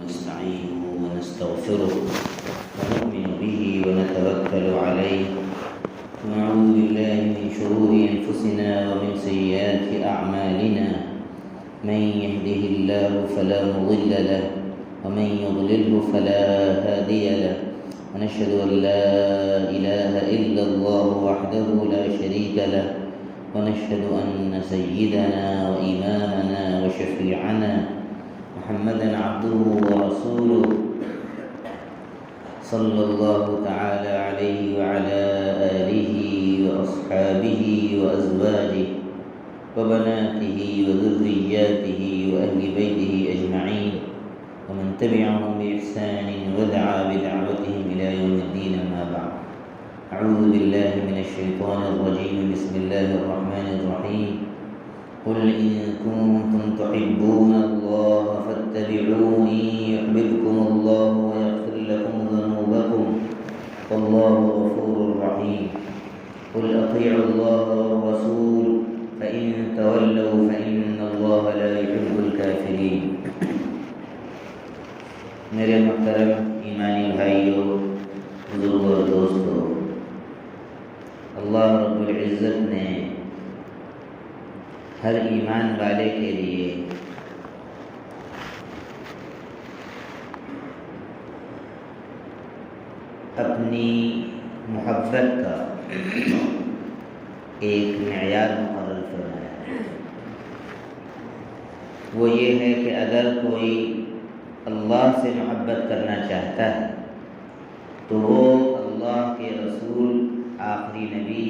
ونستعينه ونستغفره ونؤمن به ونتوكل عليه ونعوذ بالله من شرور أنفسنا ومن سيئات أعمالنا من يهده الله فلا مضل له ومن يضلله فلا هادي له ونشهد أن لا إله إلا الله وحده لا شريك له ونشهد أن سيدنا وإمامنا وشفيعنا محمدا عبده ورسوله صلى الله تعالى عليه وعلى آله وأصحابه وأزواجه وبناته وذرياته وأهل بيته أجمعين ومن تبعهم بإحسان ودعا بدعوتهم إلى يوم الدين. أما بعد، أعوذ بالله من الشيطان الرجيم. بسم الله الرحمن الرحيم. قل إن كنتم تحبون الله فاتبعوني يحببكم الله ويغفر لكم ذنوبكم والله غفور رحيم. قل أطيعوا الله والرسول فإن تولوا فإن الله لا يحب الكافرين. میرے محترم ایمانی بھائیوں، بزرگوں اور دوستوں، اللہ رب العزت نے ہر ایمان والے کے لیے اپنی محبت کا ایک معیار مقرر فرمایا ہے. وہ یہ ہے کہ اگر کوئی اللہ سے محبت کرنا چاہتا ہے تو وہ اللہ کے رسول آخری نبی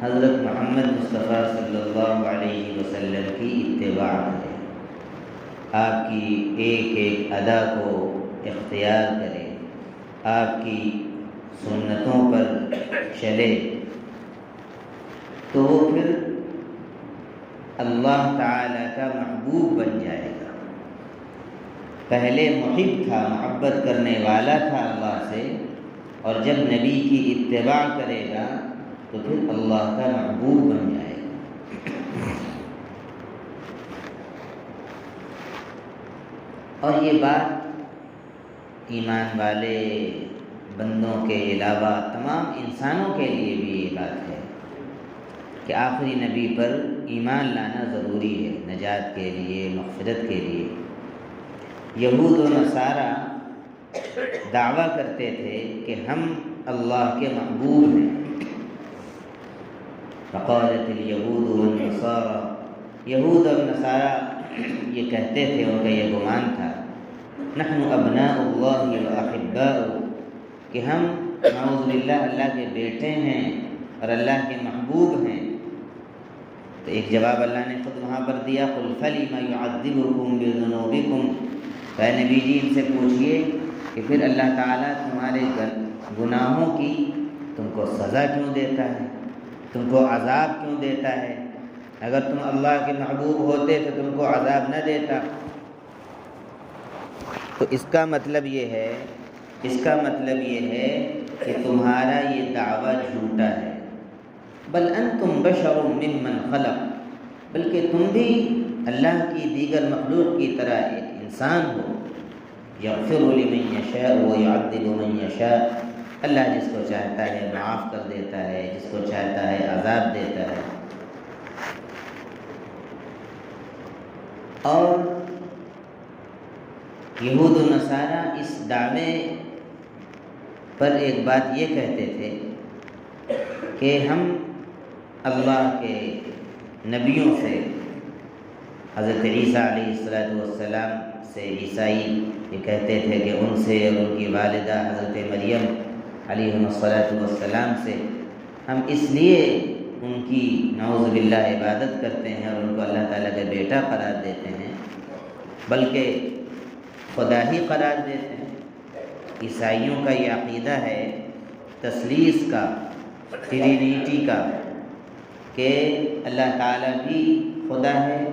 حضرت محمد مصطفیٰ صلی اللہ علیہ وسلم کی اتباع کرے، آپ کی ایک ایک ادا کو اختیار کرے، آپ کی سنتوں پر چلے، تو وہ پھر اللہ تعالیٰ کا محبوب بن جائے گا. پہلے محب تھا، محبت کرنے والا تھا اللہ سے، اور جب نبی کی اتباع کرے گا تو پھر اللہ کا محبوب بن جائے گا. اور یہ بات ایمان والے بندوں کے علاوہ تمام انسانوں کے لیے بھی یہ بات ہے کہ آخری نبی پر ایمان لانا ضروری ہے نجات کے لیے، مغفرت کے لیے. یہود و نصارہ دعویٰ کرتے تھے کہ ہم اللہ کے محبوب ہیں. فقالت الیہود والنصارى، یہود اور نصارہ یہ کہتے تھے، ان کا یہ گمان تھا، نحن ابناء اللہ واحباؤہ، کہ ہم نعوذ باللہ اللہ کے بیٹے ہیں اور اللہ کے محبوب ہیں. تو ایک جواب اللہ نے خود وہاں پر دیا، قل فلم يعذبكم بذنوبكم، اے نبی جی ان سے پوچھئے کہ پھر اللہ تعالیٰ تمہارے گناہوں کی تم کو سزا کیوں دیتا ہے، تم کو عذاب کیوں دیتا ہے؟ اگر تم اللہ کے محبوب ہوتے تو تم کو عذاب نہ دیتا. تو اس کا مطلب یہ ہے کہ تمہارا یہ دعویٰ جھوٹا ہے. بل انتم بشر ممن خلق، بلکہ تم بھی اللہ کی دیگر مخلوق کی طرح ایک انسان ہو. یغفر لمن یشاء ویعذب من یشاء، اللہ جس کو چاہتا ہے معاف کر دیتا ہے، جس کو چاہتا ہے عذاب دیتا ہے. اور یہود و نصارہ اس دعوے پر ایک بات یہ کہتے تھے کہ ہم اللہ کے نبیوں سے، حضرت عیسیٰ علیہ السلام سے، عیسائی یہ کہتے تھے کہ ان سے اور ان کی والدہ حضرت مریم علیہ السلام سے ہم اس لیے ان کی نعوذ باللہ عبادت کرتے ہیں اور ان کو اللہ تعالیٰ کا بیٹا قرار دیتے ہیں، بلکہ خدا ہی قرار دیتے ہیں. عیسائیوں کا یہ عقیدہ ہے تثلیث کا، ٹرینیٹی کا، کہ اللہ تعالیٰ بھی خدا ہے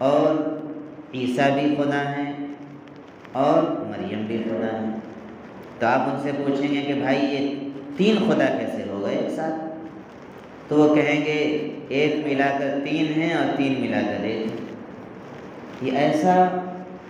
اور عیسیٰ بھی خدا ہیں اور مریم بھی خدا ہے. تو آپ ان سے پوچھیں گے کہ بھائی یہ تین خدا کیسے ہو گئے ایک ساتھ؟ تو وہ کہیں گے ایک ملا کر تین ہیں اور تین ملا کر ایک. یہ ایسا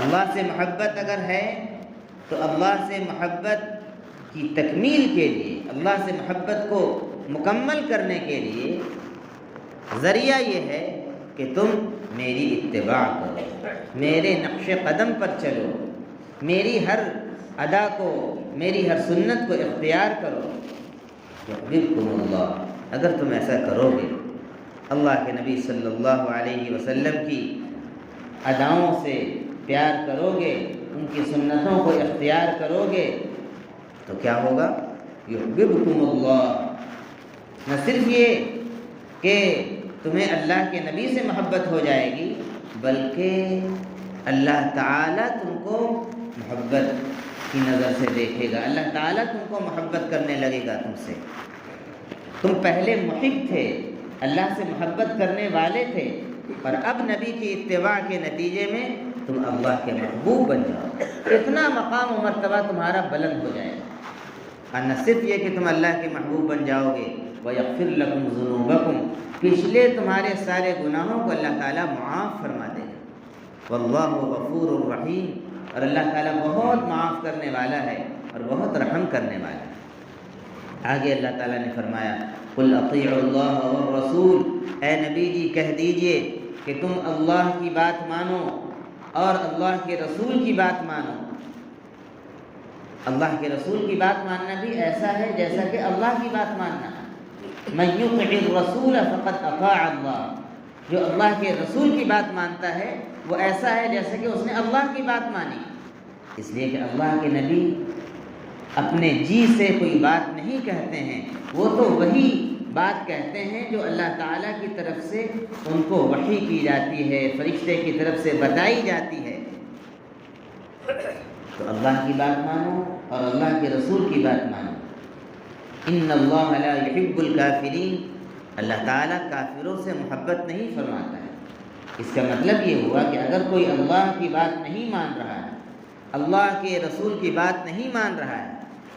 اللہ سے محبت اگر ہے تو اللہ سے محبت کی تکمیل کے لیے، اللہ سے محبت کو مکمل کرنے کے لیے ذریعہ یہ ہے کہ تم میری اتباع کرو، میرے نقش قدم پر چلو، میری ہر ادا کو، میری ہر سنت کو اختیار کرو۔ یحببکم اللہ، اگر تم ایسا کرو گے، اللہ کے نبی صلی اللہ علیہ وسلم کی اداؤں سے پیار کرو گے، ان کی سنتوں کو اختیار کرو گے، تو کیا ہوگا؟ یحببکم اللہ، نہ صرف یہ کہ تمہیں اللہ کے نبی سے محبت ہو جائے گی، بلکہ اللہ تعالیٰ تم کو محبت کی نظر سے دیکھے گا، اللہ تعالیٰ تم کو محبت کرنے لگے گا تم سے۔ تم پہلے محب تھے، اللہ سے محبت کرنے والے تھے، اور اب نبی کی اتباع کے نتیجے میں تم اللہ کے محبوب بن جاؤ، اتنا مقام و مرتبہ تمہارا بلند ہو جائے گا۔ اور نہ صرف یہ کہ تم اللہ کے محبوب بن جاؤ گے، وَيَغْفِرْ لَكُمْ ذُنُوبَكُمْ، پچھلے تمہارے سارے گناہوں کو اللہ تعالیٰ معاف فرما دے گا۔ وَاللَّهُ غَفُورٌ رَحِيمٌ، اور اللہ تعالیٰ بہت معاف کرنے والا ہے اور بہت رحم کرنے والا ہے۔ آگے اللہ تعالیٰ نے فرمایا قُلْ أَطِيعُوا اللَّهَ وَالرَّسُولَ، اے نبی جی کہہ دیجئے کہ تم اللہ کی بات مانو اور اللہ کے رسول کی بات مانو۔ اللہ کے رسول کی بات ماننا بھی ایسا ہے جیسا کہ اللہ کی بات ماننا ہے۔ مَن يُطِعِ الرَّسُولَ فَقَدْ أَطَاعَ اللَّهَ، جو اللہ کے رسول کی بات مانتا ہے وہ ایسا ہے جیسا کہ اس نے اللہ کی بات مانی۔ اس لیے کہ اللہ کے نبی اپنے جی سے کوئی بات نہیں کہتے ہیں، وہ تو وہی بات کہتے ہیں جو اللہ تعالیٰ کی طرف سے ان کو وحی کی جاتی ہے، فرشتے کی طرف سے بتائی جاتی ہے۔ تو اللہ کی بات مانو اور اللہ کے رسول کی بات مانو۔ ان اللہ لا يحب الکافرین، اللہ تعالیٰ کافروں سے محبت نہیں فرماتا ہے۔ اس کا مطلب یہ ہوا کہ اگر کوئی اللہ کی بات نہیں مان رہا ہے، اللہ کے رسول کی بات نہیں مان رہا ہے،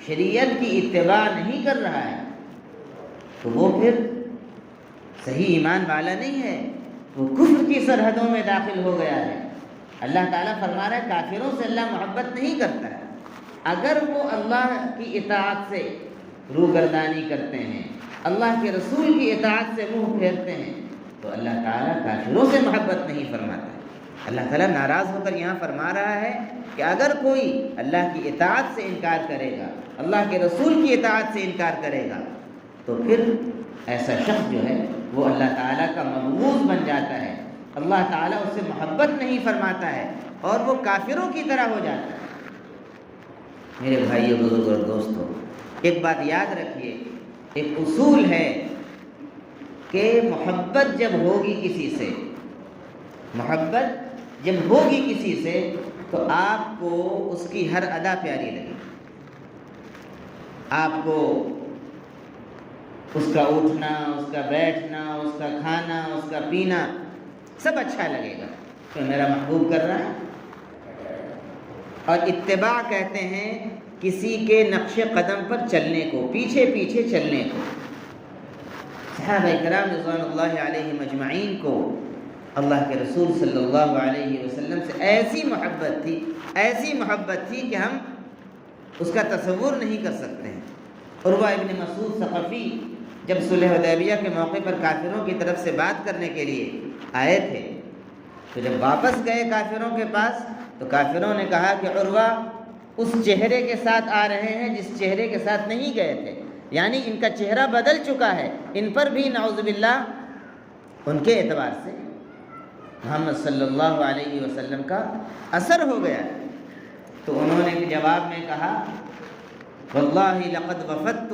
شریعت کی اتباع نہیں کر رہا ہے، تو وہ پھر صحیح ایمان والا نہیں ہے، وہ کفر کی سرحدوں میں داخل ہو گیا ہے۔ اللہ تعالیٰ فرما رہا ہے کافروں سے اللہ محبت نہیں کرتا ہے۔ اگر وہ اللہ کی اطاعت سے روگردانی کرتے ہیں، اللہ کے رسول کی اطاعت سے منہ پھیرتے ہیں، تو اللہ تعالیٰ کافروں سے محبت نہیں فرماتا ہے۔ اللہ تعالیٰ ناراض ہو کر یہاں فرما رہا ہے کہ اگر کوئی اللہ کی اطاعت سے انکار کرے گا، اللہ کے رسول کی اطاعت سے انکار کرے گا، تو پھر ایسا شخص جو ہے وہ اللہ تعالیٰ کا مبغوض بن جاتا ہے، اللہ تعالیٰ اس سے محبت نہیں فرماتا ہے اور وہ کافروں کی طرح ہو جاتا ہے۔ میرے بھائیو، بزرگوں اور دوستوں، ایک بات یاد رکھیے، ایک اصول ہے کہ محبت جب ہوگی کسی سے، محبت جب ہوگی کسی سے تو آپ کو اس کی ہر ادا پیاری لگے، آپ کو اس کا اٹھنا، اس کا بیٹھنا، اس کا کھانا، اس کا پینا سب اچھا لگے گا کہ میرا محبوب کر رہا ہے۔ اور اتباع کہتے ہیں کسی کے نقش قدم پر چلنے کو، پیچھے پیچھے چلنے کو۔ صحابہ کرام رضوان اللہ علیہم اجمعین کو اللہ کے رسول صلی اللہ علیہ وسلم سے ایسی محبت تھی کہ ہم اس کا تصور نہیں کر سکتے ہیں۔ عروہ ابن مسعود ثقفی جب صلح حدیبیہ کے موقع پر کافروں کی طرف سے بات کرنے کے لیے آئے تھے، تو جب واپس گئے کافروں کے پاس تو کافروں نے کہا کہ عروہ اس چہرے کے ساتھ آ رہے ہیں جس چہرے کے ساتھ نہیں گئے تھے، یعنی ان کا چہرہ بدل چکا ہے، ان پر بھی نعوذ باللہ ان کے اعتبار سے محمد صلی اللہ علیہ وسلم کا اثر ہو گیا ہے۔ تو انہوں نے جواب میں کہا واللہ لقد وفدت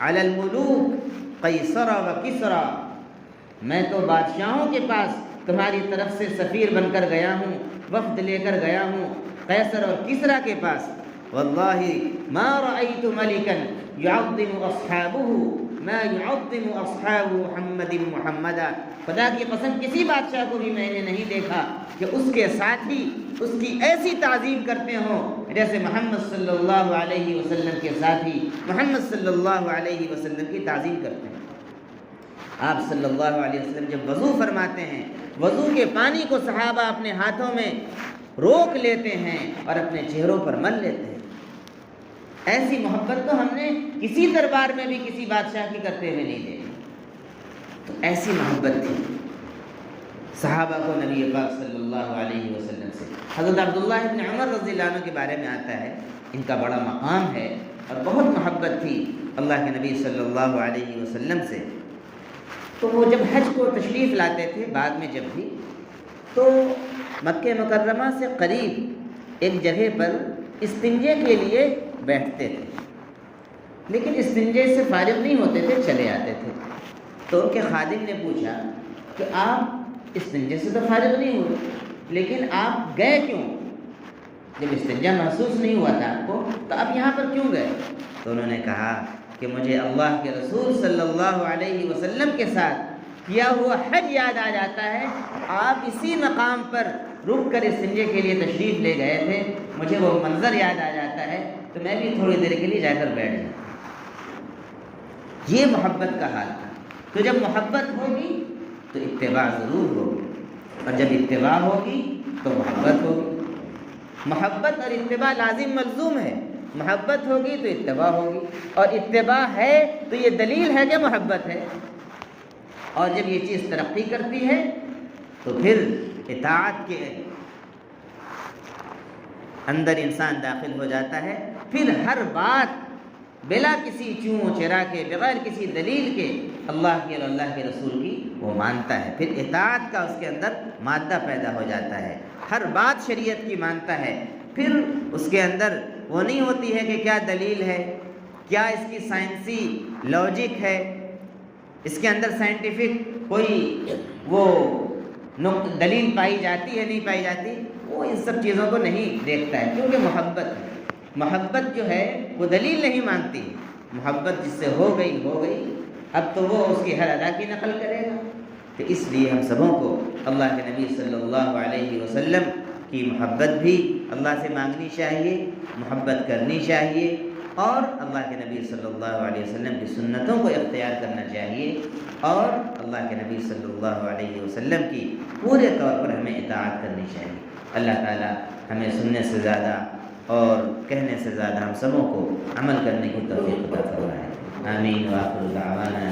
علی الملوک قیصر و کسرا، میں تو بادشاہوں کے پاس تمہاری طرف سے سفیر بن کر گیا ہوں، وفد لے کر گیا ہوں قیصر اور کسرا کے پاس۔ واللہ ما رأیت ملکا يعظم اصحابہ ما يعظم اصحاب محمد محمدا، خدا کی قسم کسی بادشاہ کو بھی میں نے نہیں دیکھا کہ اس کے ساتھی اس کی ایسی تعظیم کرتے ہوں جیسے محمد صلی اللہ علیہ وسلم کے ساتھی محمد صلی اللہ علیہ وسلم کی تعظیم کرتے ہیں۔ آپ صلی اللہ علیہ وسلم جب وضو فرماتے ہیں، وضو کے پانی کو صحابہ اپنے ہاتھوں میں روک لیتے ہیں اور اپنے چہروں پر مل لیتے ہیں۔ ایسی محبت تو ہم نے کسی دربار میں بھی کسی بادشاہ کی کرتے ہوئے نہیں دیکھی۔ تو ایسی محبت تھی صحابہ کو نبی پاک صلی اللہ علیہ وسلم سے۔ حضرت عبداللہ ابن عمر رضی اللہ عنہ کے بارے میں آتا ہے، ان کا بڑا مقام ہے اور بہت محبت تھی اللہ کے نبی صلی اللہ علیہ وسلم سے۔ تو وہ جب حج کو تشریف لاتے تھے بعد میں جب بھی، تو مکہ مکرمہ سے قریب ایک جگہ پر استنجے کے لیے بیٹھتے تھے، لیکن استنجے سے فارغ نہیں ہوتے تھے، چلے آتے تھے۔ تو ان کے خادم نے پوچھا کہ آپ استنجے سے تو فارغ نہیں ہوئے، لیکن آپ گئے کیوں؟ جب استنجا محسوس نہیں ہوا تھا آپ کو تو آپ یہاں پر کیوں گئے؟ تو انہوں نے کہا کہ مجھے اللہ کے رسول صلی اللہ علیہ وسلم کے ساتھ کیا ہوا حج یاد آ جاتا ہے۔ آپ اسی مقام پر رک کر استنجے کے لیے تشریف لے گئے تھے، مجھے وہ منظر یاد آ جاتا ہے، تو میں بھی تھوڑی دیر کے لیے جا کر بیٹھ جاتا۔ یہ محبت کا حال تھا۔ تو جب محبت ہوگی تو اتباع ضرور ہوگی، اور جب اتباع ہوگی تو محبت ہوگی۔ محبت اور اتباع لازم ملزوم ہے۔ محبت ہوگی تو اتباع ہوگی، اور اتباع ہے تو یہ دلیل ہے کہ محبت ہے۔ اور جب یہ چیز ترقی کرتی ہے تو پھر اطاعت کے اندر انسان داخل ہو جاتا ہے، پھر ہر بات بلا کسی چوں چرا کے، بغیر کسی دلیل کے اللہ کی اور اللہ کے رسول کی وہ مانتا ہے۔ پھر اطاعت کا اس کے اندر مادہ پیدا ہو جاتا ہے، ہر بات شریعت کی مانتا ہے۔ پھر اس کے اندر وہ نہیں ہوتی ہے کہ کیا دلیل ہے، کیا اس کی سائنسی لاجک ہے، اس کے اندر سائنٹیفک کوئی وہ دلیل پائی جاتی ہے نہیں پائی جاتی، وہ ان سب چیزوں کو نہیں دیکھتا ہے، کیونکہ محبت ہے۔ محبت جو ہے وہ دلیل نہیں مانتی، محبت جس سے ہو گئی، اب تو وہ اس کی ہر ادا کی نقل کرے گا۔ تو اس لیے ہم سبوں کو اللہ کے نبی صلی اللہ علیہ وسلم کی محبت بھی اللہ سے مانگنی چاہیے، محبت کرنی چاہیے، اور اللہ کے نبی صلی اللہ علیہ وسلم کی سنتوں کو اختیار کرنا چاہیے، اور اللہ کے نبی صلی اللہ علیہ وسلم کی پورے طور پر ہمیں اطاعت کرنی چاہیے۔ اللہ تعالی ہمیں سننے سے زیادہ اور کہنے سے زیادہ ہم سبوں کو عمل کرنے کی توفیق عطا فرمائے۔ آمین وآخر دعوانا